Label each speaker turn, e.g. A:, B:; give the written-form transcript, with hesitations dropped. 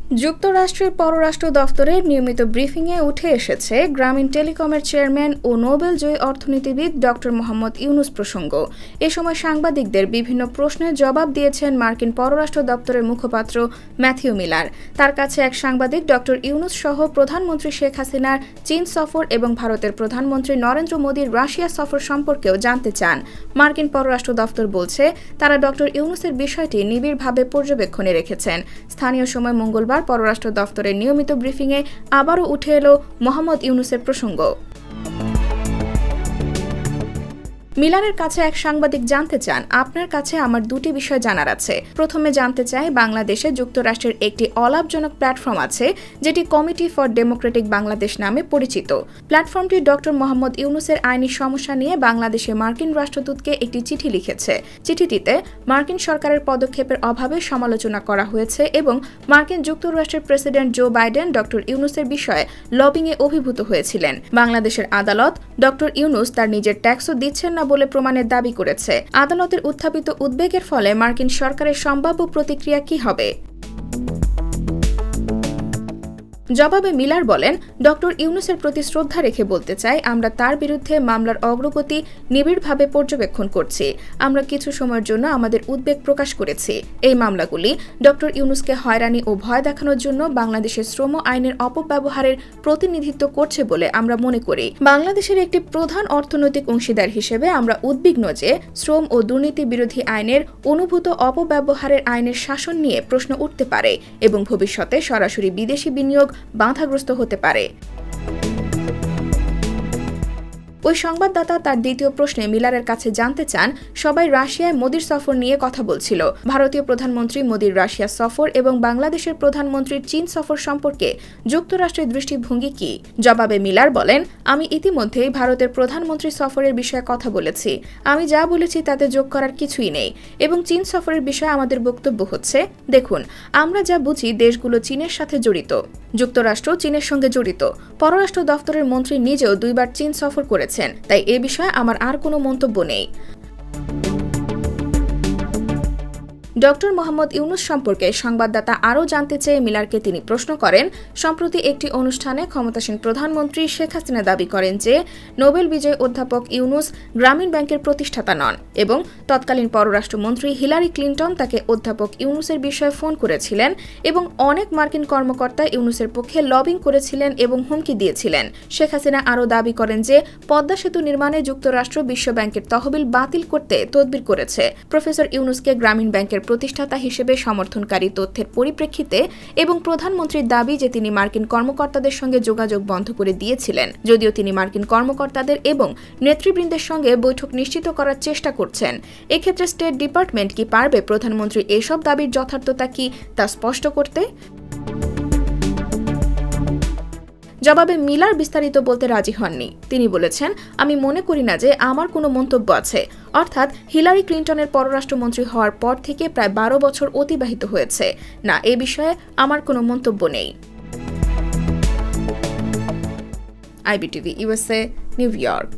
A: যুক্তরাষ্ট্রের পররাষ্ট্র দফতরের নিয়মিত ব্রিফিংয়ে উঠে এসেছে গ্রামীণ টেলিকমের চেয়ারম্যান ও নোবেলজয়ী অর্থনীতিবিদ ড. মোহাম্মদ ইউনুস প্রসঙ্গ। এ সময় সাংবাদিকদের বিভিন্ন প্রশ্নের জবাব দিয়েছেন মার্কিন পররাষ্ট্র দপ্তরের মুখপাত্র ম্যাথিউ মিলার। তার কাছে এক সাংবাদিক ড. ইউনুস সহ প্রধানমন্ত্রী শেখ হাসিনার চীন সফর এবং ভারতের প্রধানমন্ত্রী নরেন্দ্র মোদীর রাশিয়া সফর সম্পর্কেও জানতে চান। মার্কিন পররাষ্ট্র দফতর বলছে, তারা ড. ইউনুসের বিষয়টি নিবিড়ভাবে পর্যবেক্ষণে রেখেছেন। স্থানীয় সময় মঙ্গলবার পররাষ্ট্র দফতরের নিয়মিত ব্রিফিংয়ে আবারও উঠে এলো মোহাম্মদ ইউনুসের প্রসঙ্গ। মিলারের কাছে এক সাংবাদিক জানতে চান, আপনার কাছে আমার দুটি বিষয় জানার আছে। প্রথমে জানতে চাই, বাংলাদেশে যুক্তরাষ্ট্রের একটি অলাভজনক প্ল্যাটফর্ম আছে যেটি কমিটি ফর ডেমোক্রেটিক বাংলাদেশ নামে পরিচিত। প্ল্যাটফর্মটি ড. মোহাম্মদ ইউনুসের আইনি সমস্যা নিয়ে বাংলাদেশে মার্কিন রাষ্ট্রদূতকে একটি চিঠি লিখেছে। চিঠিটিতে মার্কিন সরকারের পদক্ষেপের অভাবে সমালোচনা করা হয়েছে এবং মার্কিন যুক্তরাষ্ট্রের প্রেসিডেন্ট জো বাইডেন ড. ইউনুসের বিষয়ে লবিংয়ে অভিভূত হয়েছিলেন। বাংলাদেশের আদালত ড. ইউনুস তার নিজের ট্যাক্সও দিচ্ছেন না বলে প্রমাণের দাবি করেছে। আদালতের উত্থাপিত উদ্বেগের ফলে মার্কিন সরকারের সম্ভাব্য প্রতিক্রিয়া কি হবে? জবাবে মিলার বলেন, ড. ইউনুসের প্রতি শ্রদ্ধা রেখে বলতে চাই, আমরা তার বিরুদ্ধে মামলার অগ্রগতি নিবিড়ভাবে পর্যবেক্ষণ করছি। আমরা কিছু সময়ের জন্য আমাদের উদ্বেগ প্রকাশ করেছি। এই মামলাগুলি ড. ইউনুসকে হয়রানি ও ভয় দেখানোর জন্য বাংলাদেশের শ্রম আইনের অপব্যবহারের প্রতিনিধিত্ব করছে বলে আমরা মনে করি। বাংলাদেশের একটি প্রধান অর্থনৈতিক অংশীদার হিসেবে আমরা উদ্বিগ্ন যে শ্রম ও দুর্নীতি বিরোধী আইনের অনুভূত অপব্যবহারের আইনের শাসন নিয়ে প্রশ্ন উঠতে পারে এবং ভবিষ্যতে সরাসরি বিদেশি বিনিয়োগ বাধাগ্রস্ত হতে পারে। ওই সংবাদদাতা তার দ্বিতীয় প্রশ্নে মিলারের কাছে জানতে চান, সবাই রাশিয়ায় মোদির সফর নিয়ে কথা বলছিল। ভারতীয় প্রধানমন্ত্রী মোদির রাশিয়া সফর এবং বাংলাদেশের প্রধানমন্ত্রীর চীন সফর সম্পর্কে যুক্তরাষ্ট্রের দৃষ্টিভঙ্গি কি? জবাবে মিলার বলেন, আমি ইতিমধ্যেই ভারতের প্রধানমন্ত্রী সফরের বিষয়ে কথা বলেছি। আমি যা বলেছি তাতে যোগ করার কিছুই নেই। এবং চীন সফরের বিষয়ে আমাদের বক্তব্য হচ্ছে, দেখুন, আমরা যা বুঝি দেশগুলো চীনের সাথে জড়িত। যুক্তরাষ্ট্র চীনের সঙ্গে জড়িত। পররাষ্ট্র দফতরের মন্ত্রী নিজেও 2 বার চীন সফর করেছেন, তাই এ বিষয়ে আমার আর কোনো মন্তব্য নেই। ড. মোহাম্মদ ইউনুস সম্পর্কে সংবাদদাতা আরও জানতে চেয়ে মিলারকে তিনি প্রশ্ন করেন, সম্প্রতি একটি অনুষ্ঠানে ক্ষমতাসীন প্রধানমন্ত্রী শেখ হাসিনা দাবি করেন যে নোবেল বিজয়ী অধ্যাপক ইউনুস গ্রামীণ ব্যাংকের প্রতিষ্ঠাতা নন এবং তৎকালীন পররাষ্ট্রমন্ত্রী হিলারি ক্লিন্টন তাকে অধ্যাপক ইউনুসের বিষয়ে ফোন করেছিলেন এবং অনেক মার্কিন কর্মকর্তা ইউনুসের পক্ষে লবিং করেছিলেন এবং হুমকি দিয়েছিলেন। শেখ হাসিনা আরও দাবি করেন যে পদ্মা সেতু নির্মাণে যুক্তরাষ্ট্র বিশ্ব ব্যাংকের তহবিল বাতিল করতে তদবির করেছে। প্রফেসর ইউনুসকে গ্রামীণ ব্যাংকের প্রতিষ্ঠাতা হিসেবে সমর্থনকারী তথ্যের পরিপ্রেক্ষিতে এবং প্রধানমন্ত্রীর দাবি যে তিনি মার্কিন কর্মকর্তাদের সঙ্গে যোগাযোগ বন্ধ করে দিয়েছিলেন, যদিও তিনি মার্কিন কর্মকর্তাদের এবং নেতৃবৃন্দের সঙ্গে বৈঠক নিশ্চিত করার চেষ্টা করছেন। এক্ষেত্রে স্টেট ডিপার্টমেন্ট কি পারবে প্রধানমন্ত্রীর এসব দাবির যথার্থতা কি তা স্পষ্ট করতে? জবাবে মিলার বিস্তারিত বলতে রাজি হননি। তিনি বলেছেন, আমি মনে করি না যে আমার কোনো মন্তব্য আছে। অর্থাৎ হিলারি ক্লিন্টনের পররাষ্ট্রমন্ত্রী হওয়ার পর থেকে প্রায় 12 বছর অতিবাহিত হয়েছে। না, এ বিষয়ে আমার কোনো মন্তব্য নেই। IBTV USA, new York.